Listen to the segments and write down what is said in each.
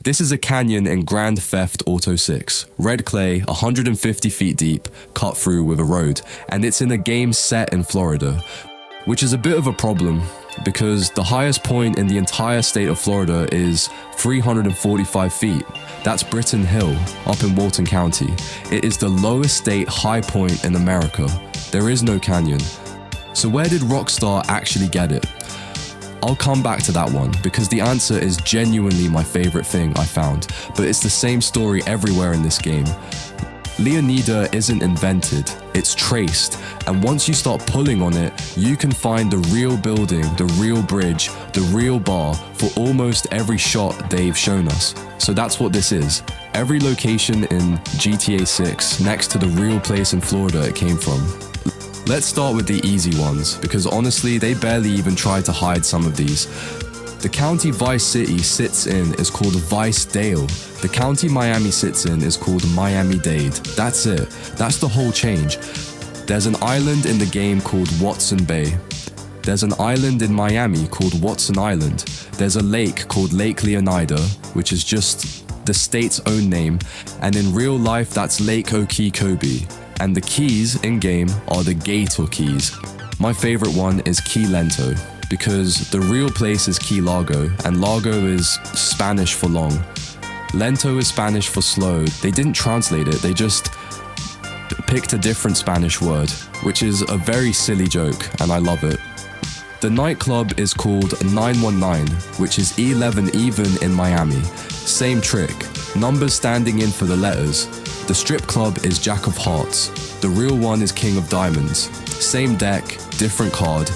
This is a canyon in Grand Theft Auto 6. Red clay, 150 feet deep, cut through with a road, and it's in a game set in Florida, which is a bit of a problem because the highest point in the entire state of Florida is 345 feet. That's Britton Hill, up in Walton County. It is the lowest state high point in America. There is no canyon. So where did Rockstar actually get it? I'll come back to that one because the answer is genuinely my favorite thing I found, but it's the same story everywhere in this game. Leonida isn't invented, it's traced, and once you start pulling on it, you can find the real building, the real bridge, the real bar for almost every shot they've shown us. So that's what this is. Every location in GTA 6 next to the real place in Florida it came from. Let's start with the easy ones, because honestly, they barely even tried to hide some of these. The county Vice City sits in is called Vice Dale. The county Miami sits in is called Miami-Dade. That's it. That's the whole change. There's an island in the game called Watson Bay. There's an island in Miami called Watson Island. There's a lake called Lake Leonida, which is just the state's own name. And in real life, that's Lake Okeechobee. And the keys in-game are the Gator Keys. My favorite one is Key Lento, because the real place is Key Largo, and Largo is Spanish for long. Lento is Spanish for slow. They didn't translate it, they just picked a different Spanish word, which is a very silly joke, and I love it. The nightclub is called 919, which is 11 even in Miami. Same trick, numbers standing in for the letters. The strip club is Jack of Hearts. The real one is King of Diamonds. Same deck, different card.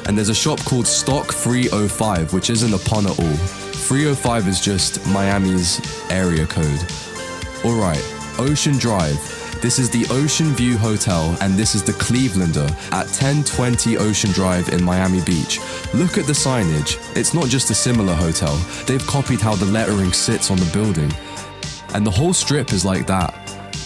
And there's a shop called Stock 305, which isn't a pun at all. 305 is just Miami's area code. Alright, Ocean Drive. This is the Ocean View Hotel, and this is the Clevelander at 1020 Ocean Drive in Miami Beach. Look at the signage. It's not just a similar hotel. They've copied how the lettering sits on the building. And the whole strip is like that.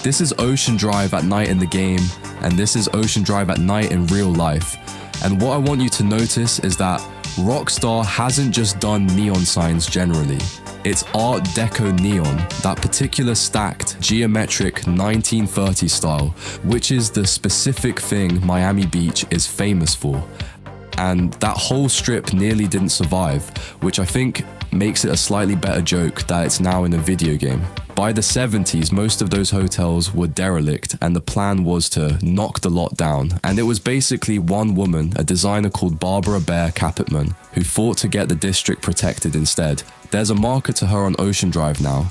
This is Ocean Drive at night in the game, and this is Ocean Drive at night in real life. And what I want you to notice is that Rockstar hasn't just done neon signs generally. It's Art Deco neon, that particular stacked, geometric 1930s style, which is the specific thing Miami Beach is famous for. And that whole strip nearly didn't survive, which I think makes it a slightly better joke that it's now in a video game. By the 70s, most of those hotels were derelict, and the plan was to knock the lot down. And it was basically one woman, a designer called Barbara Bear Capitman, who fought to get the district protected instead. There's a marker to her on Ocean Drive now.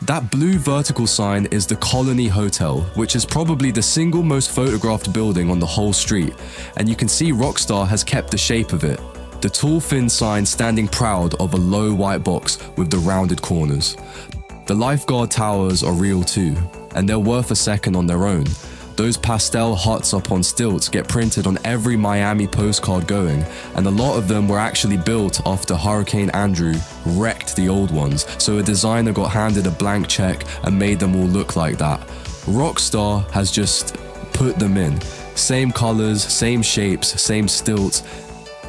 That blue vertical sign is the Colony Hotel, which is probably the single most photographed building on the whole street. And you can see Rockstar has kept the shape of it. The tall thin sign standing proud of a low white box with the rounded corners. The lifeguard towers are real too, and they're worth a second on their own. Those pastel huts up on stilts get printed on every Miami postcard going, and a lot of them were actually built after Hurricane Andrew wrecked the old ones, so a designer got handed a blank check and made them all look like that. Rockstar has just put them in. Same colors, same shapes, same stilts,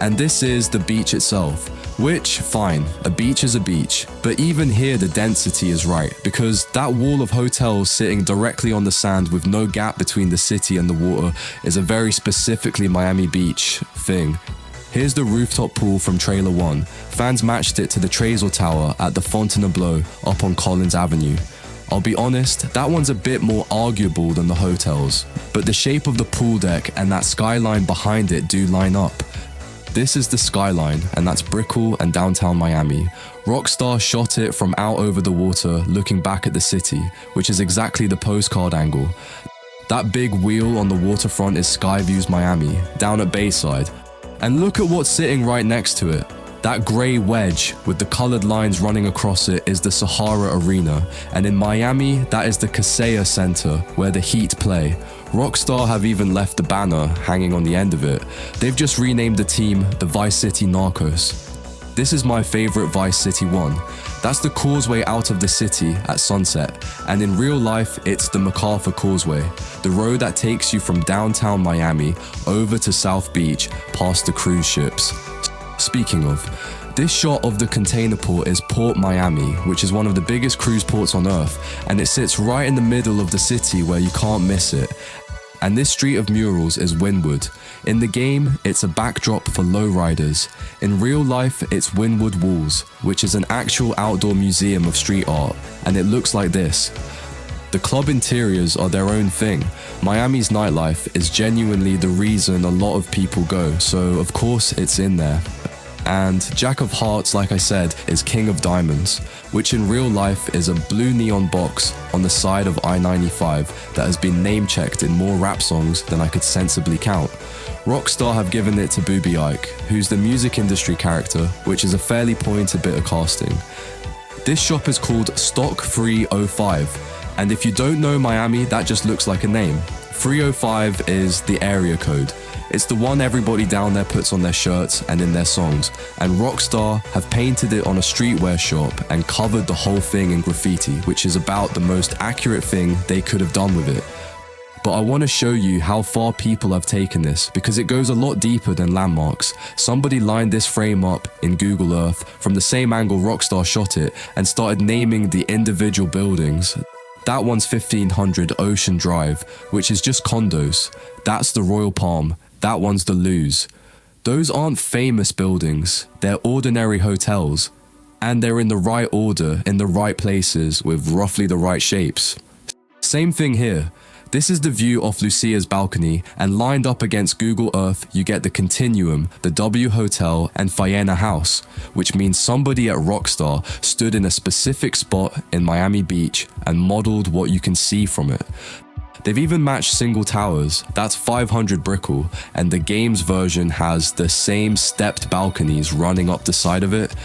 and this is the beach itself. Which, fine, a beach is a beach, but even here the density is right, because that wall of hotels sitting directly on the sand with no gap between the city and the water is a very specifically Miami Beach thing. Here's the rooftop pool from Trailer 1. Fans matched it to the Trezor Tower at the Fontainebleau up on Collins Avenue. I'll be honest, that one's a bit more arguable than the hotels, but the shape of the pool deck and that skyline behind it do line up. This is the skyline, and that's Brickell and downtown Miami. Rockstar shot it from out over the water, looking back at the city, which is exactly the postcard angle. That big wheel on the waterfront is Skyviews Miami, down at Bayside. And look at what's sitting right next to it. That grey wedge with the coloured lines running across it is the Sahara Arena, and in Miami, that is the Kaseya Center, where the Heat play. Rockstar have even left the banner hanging on the end of it. They've just renamed the team the Vice City Narcos. This is my favourite Vice City one. That's the causeway out of the city at sunset, and in real life, it's the MacArthur Causeway, the road that takes you from downtown Miami over to South Beach past the cruise ships. Speaking of, This shot of the container port is Port Miami, which is one of the biggest cruise ports on earth, and it sits right in the middle of the city where you can't miss it. And this street of murals is Wynwood. In the game, it's a backdrop for lowriders. In real life, it's Wynwood Walls, which is an actual outdoor museum of street art, and it looks like this. The club interiors are their own thing. Miami's nightlife is genuinely the reason a lot of people go, so of course it's in there. And Jack of Hearts, like I said, is King of Diamonds, which in real life is a blue neon box on the side of I-95 that has been name-checked in more rap songs than I could sensibly count. Rockstar have given it to Booby Ike, who's the music industry character, which is a fairly pointed bit of casting. This shop is called Stock 305, and if you don't know Miami, that just looks like a name. 305 is the area code. It's the one everybody down there puts on their shirts and in their songs, and Rockstar have painted it on a streetwear shop and covered the whole thing in graffiti, which is about the most accurate thing they could have done with it. But I want to show you how far people have taken this, because it goes a lot deeper than landmarks. Somebody lined this frame up in Google Earth from the same angle Rockstar shot it and started naming the individual buildings. That one's 1500 Ocean Drive, which is just condos. That's the Royal Palm. That one's the Luz. Those aren't famous buildings, they're ordinary hotels. And they're in the right order, in the right places, with roughly the right shapes. Same thing here. This is the view off Lucia's balcony, and lined up against Google Earth, you get the Continuum, the W Hotel, and Faena House, which means somebody at Rockstar stood in a specific spot in Miami Beach and modeled what you can see from it. They've even matched single towers, that's 500 Brickell, and the game's version has the same stepped balconies running up the side of it.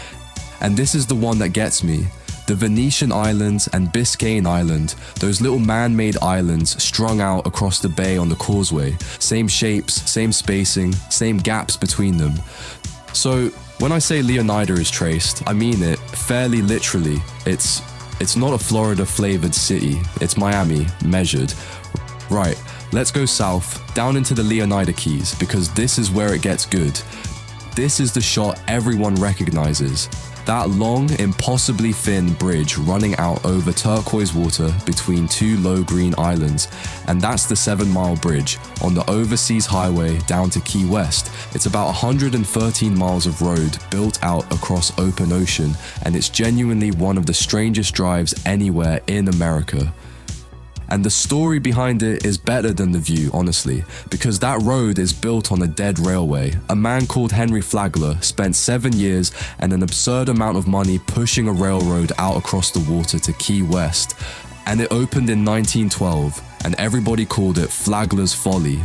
And this is the one that gets me. The Venetian Islands and Biscayne Island, those little man-made islands strung out across the bay on the causeway. Same shapes, same spacing, same gaps between them. So when I say Leonida is traced, I mean it fairly literally. It's not a Florida-flavored city, it's Miami, measured. Right, let's go south, down into the Leonida Keys, because this is where it gets good. This is the shot everyone recognizes. That long, impossibly thin bridge running out over turquoise water between two low green islands. And that's the 7-mile bridge on the overseas highway down to Key West. It's about 113 miles of road built out across open ocean, and it's genuinely one of the strangest drives anywhere in America. And the story behind it is better than the view, honestly, because that road is built on a dead railway. A man called Henry Flagler spent 7 years and an absurd amount of money pushing a railroad out across the water to Key West. And it opened in 1912, and everybody called it Flagler's Folly.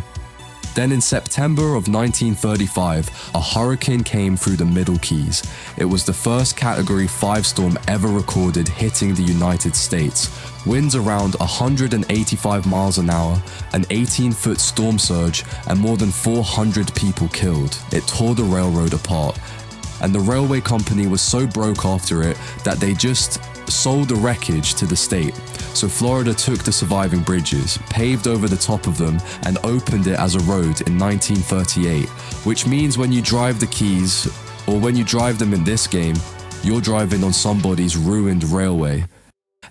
Then in September of 1935, a hurricane came through the Middle Keys. It was the first Category 5 storm ever recorded hitting the United States. Winds around 185 miles an hour, an 18-foot storm surge, and more than 400 people killed. It tore the railroad apart. And the railway company was so broke after it that they just sold the wreckage to the state. So Florida took the surviving bridges, paved over the top of them, and opened it as a road in 1938, which means when you drive the Keys, or when you drive them in this game, you're driving on somebody's ruined railway.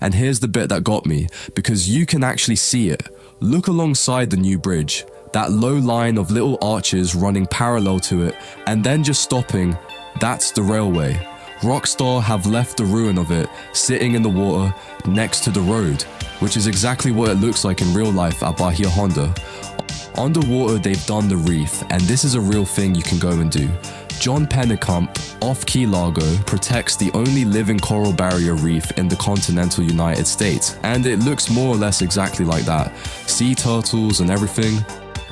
And here's the bit that got me, because you can actually see it. Look alongside the new bridge, that low line of little arches running parallel to it, and then just stopping. That's the railway. Rockstar have left the ruin of it sitting in the water next to the road, which is exactly what it looks like in real life at Bahia Honda. Underwater they've done the reef, and this is a real thing you can go and do. John Pennicamp off Key Largo protects the only living coral barrier reef in the continental United States, and it looks more or less exactly like that. Sea turtles and everything.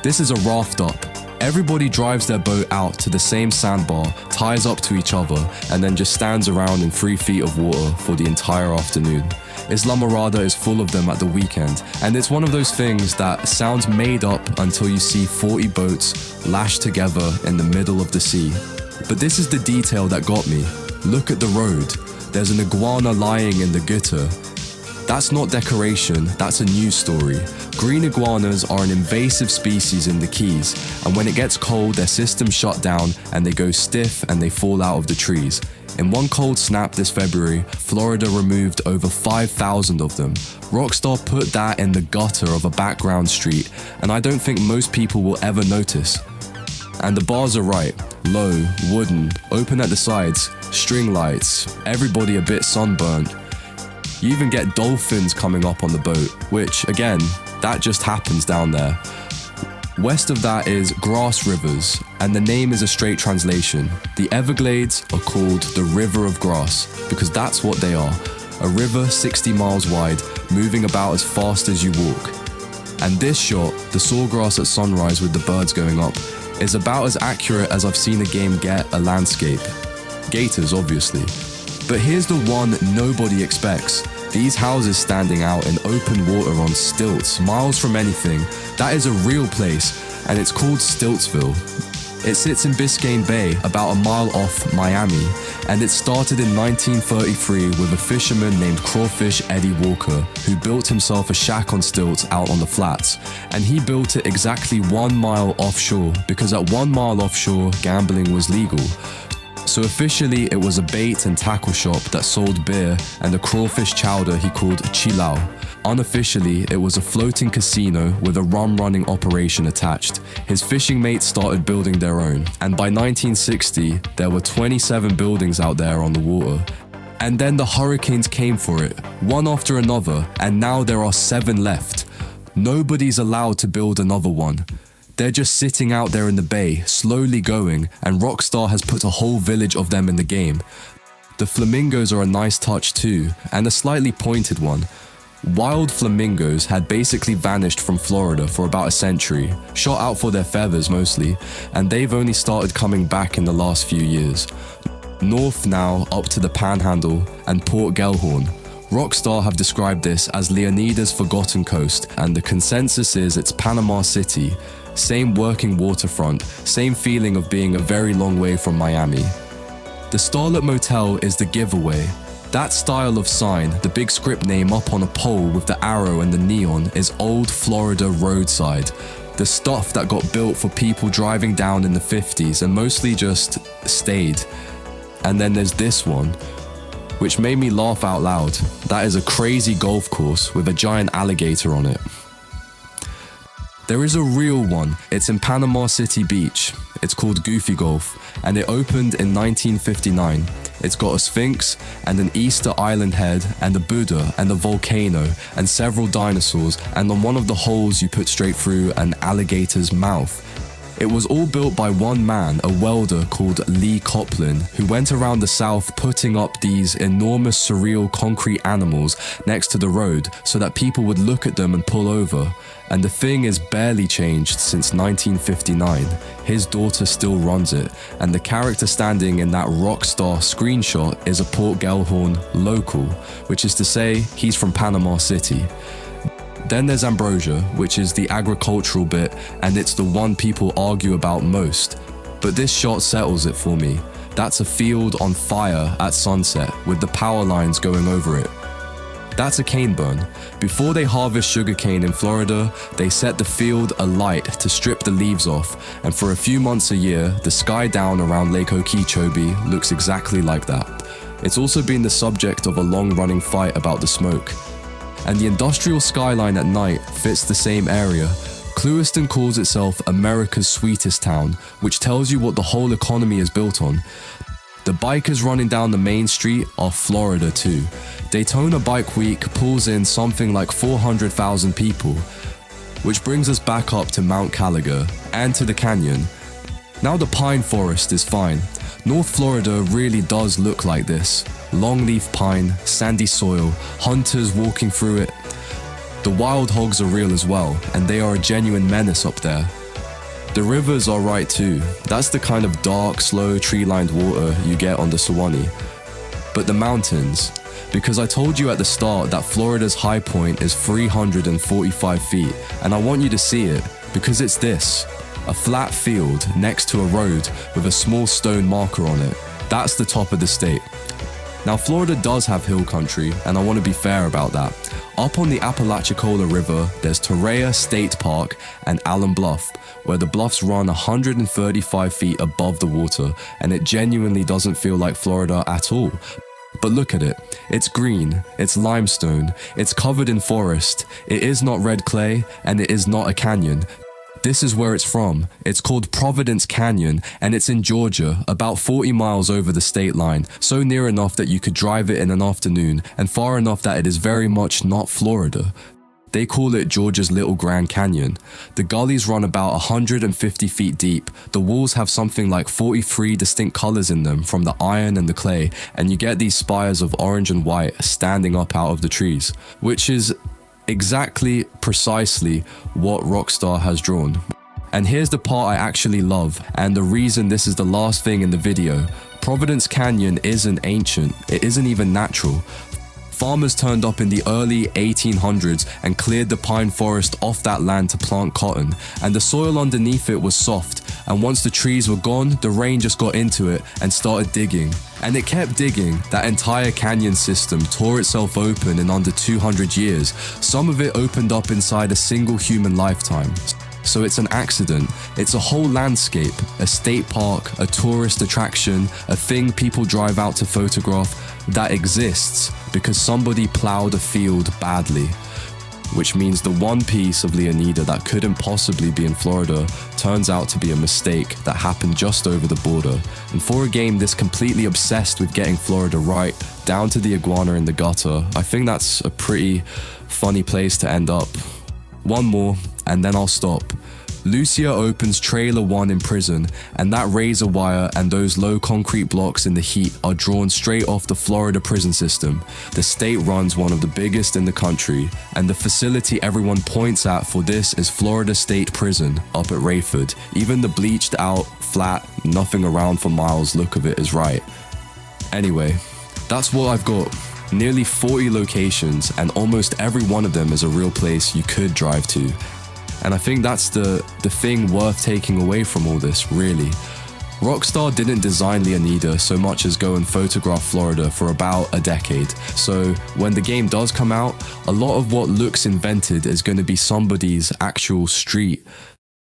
This is a raft up. Everybody drives their boat out to the same sandbar, ties up to each other, and then just stands around in 3 feet of water for the entire afternoon. Isla Morada is full of them at the weekend, and it's one of those things that sounds made up until you see 40 boats lashed together in the middle of the sea. But this is the detail that got me. Look at the road. There's an iguana lying in the gutter. That's not decoration, that's a news story. Green iguanas are an invasive species in the Keys, and when it gets cold, their systems shut down and they go stiff and they fall out of the trees. In one cold snap this February, Florida removed over 5,000 of them. Rockstar put that in the gutter of a background street, and I don't think most people will ever notice. And the bars are right, low, wooden, open at the sides, string lights, everybody a bit sunburnt. You even get dolphins coming up on the boat, which, again, that just happens down there. West of that is Grassrivers, and the name is a straight translation. The Everglades are called the River of Grass, because that's what they are. A river 60 miles wide, moving about as fast as you walk. And this shot, the sawgrass at sunrise with the birds going up, is about as accurate as I've seen a game get a landscape. Gators, obviously. But here's the one nobody expects. These houses standing out in open water on stilts, miles from anything. That is a real place, and it's called Stiltsville. It sits in Biscayne Bay, about a mile off Miami, and it started in 1933 with a fisherman named Crawfish Eddie Walker, who built himself a shack on stilts out on the flats. And he built it exactly 1 mile offshore, because at 1 mile offshore, gambling was legal. So officially, it was a bait and tackle shop that sold beer and a crawfish chowder he called chilao. Unofficially, it was a floating casino with a rum-running operation attached. His fishing mates started building their own, and by 1960, there were 27 buildings out there on the water. And then the hurricanes came for it, one after another, and now there are 7 left. Nobody's allowed to build another one. They're just sitting out there in the bay, slowly going, and Rockstar has put a whole village of them in the game. The flamingos are a nice touch too, and a slightly pointed one. Wild flamingos had basically vanished from Florida for about a century, shot out for their feathers mostly, and they've only started coming back in the last few years. North now, up to the Panhandle and Port Gellhorn. Rockstar have described this as Leonida's forgotten coast, and the consensus is it's Panama City. Same working waterfront, same feeling of being a very long way from Miami. The Starlet Motel is the giveaway. That style of sign, the big script name up on a pole with the arrow and the neon, is old Florida roadside. The stuff that got built for people driving down in the 50s and mostly just stayed. And then there's this one, which made me laugh out loud. That is a crazy golf course with a giant alligator on it. There is a real one. It's in Panama City Beach. It's called Goofy Golf, and it opened in 1959. It's got a sphinx and an Easter Island head and a Buddha and a volcano and several dinosaurs, and on one of the holes you put straight through an alligator's mouth. It was all built by one man, a welder called Lee Coplin, who went around the South putting up these enormous surreal concrete animals next to the road so that people would look at them and pull over. And the thing is barely changed since 1959. His daughter still runs it, and the character standing in that Rockstar screenshot is a Port Gellhorn local, which is to say he's from Panama City. Then there's Ambrosia, which is the agricultural bit, and it's the one people argue about most. But this shot settles it for me. That's a field on fire at sunset, with the power lines going over it. That's a cane burn. Before they harvest sugarcane in Florida, they set the field alight to strip the leaves off, and for a few months a year, the sky down around Lake Okeechobee looks exactly like that. It's also been the subject of a long-running fight about the smoke. And the industrial skyline at night fits the same area. Clewiston calls itself America's sweetest town, which tells you what the whole economy is built on. The bikers running down the main street are Florida too. Daytona Bike Week pulls in something like 400,000 people, which brings us back up to Mount Kalaga and to the canyon. Now the pine forest is fine. North Florida really does look like this. Longleaf pine, sandy soil, hunters walking through it. The wild hogs are real as well, and they are a genuine menace up there. The rivers are right too. That's the kind of dark, slow, tree-lined water you get on the Suwannee. But the mountains, because I told you at the start that Florida's high point is 345 feet, and I want you to see it, because it's this. A flat field next to a road with a small stone marker on it. That's the top of the state. Now, Florida does have hill country, and I want to be fair about that. Up on the Apalachicola River, there's Torreya State Park and Allen Bluff, where the bluffs run 135 feet above the water, and it genuinely doesn't feel like Florida at all. But look at it. It's green, it's limestone, it's covered in forest, it is not red clay, and it is not a canyon. This is where it's from. It's called Providence Canyon, and it's in Georgia, about 40 miles over the state line, so near enough that you could drive it in an afternoon, and far enough that it is very much not Florida. They call it Georgia's Little Grand Canyon. The gullies run about 150 feet deep. The walls have something like 43 distinct colors in them from the iron and the clay, and you get these spires of orange and white standing up out of the trees, which is precisely what Rockstar has drawn. And here's the part I actually love, and the reason this is the last thing in the video. Providence Canyon isn't ancient, it isn't even natural. Farmers turned up in the early 1800s and cleared the pine forest off that land to plant cotton, and the soil underneath it was soft, and once the trees were gone, the rain just got into it and started digging. And it kept digging. That entire canyon system tore itself open in under 200 years. Some of it opened up inside a single human lifetime. So it's an accident. It's a whole landscape, a state park, a tourist attraction, a thing people drive out to photograph that exists because somebody plowed a field badly. Which means the one piece of Leonida that couldn't possibly be in Florida turns out to be a mistake that happened just over the border. And for a game this completely obsessed with getting Florida right, down to the iguana in the gutter, I think that's a pretty funny place to end up. One more, and then I'll stop. Lucia opens Trailer 1 in prison, and that razor wire and those low concrete blocks in the heat are drawn straight off the Florida prison system. The state runs one of the biggest in the country, and the facility everyone points at for this is Florida State Prison up at Rayford. Even the bleached out, flat, nothing around for miles look of it is right. Anyway, that's what I've got. Nearly 40 locations, and almost every one of them is a real place you could drive to. And I think that's the thing worth taking away from all this, really. Rockstar didn't design Leonida so much as go and photograph Florida for about a decade. So when the game does come out, a lot of what looks invented is going to be somebody's actual street.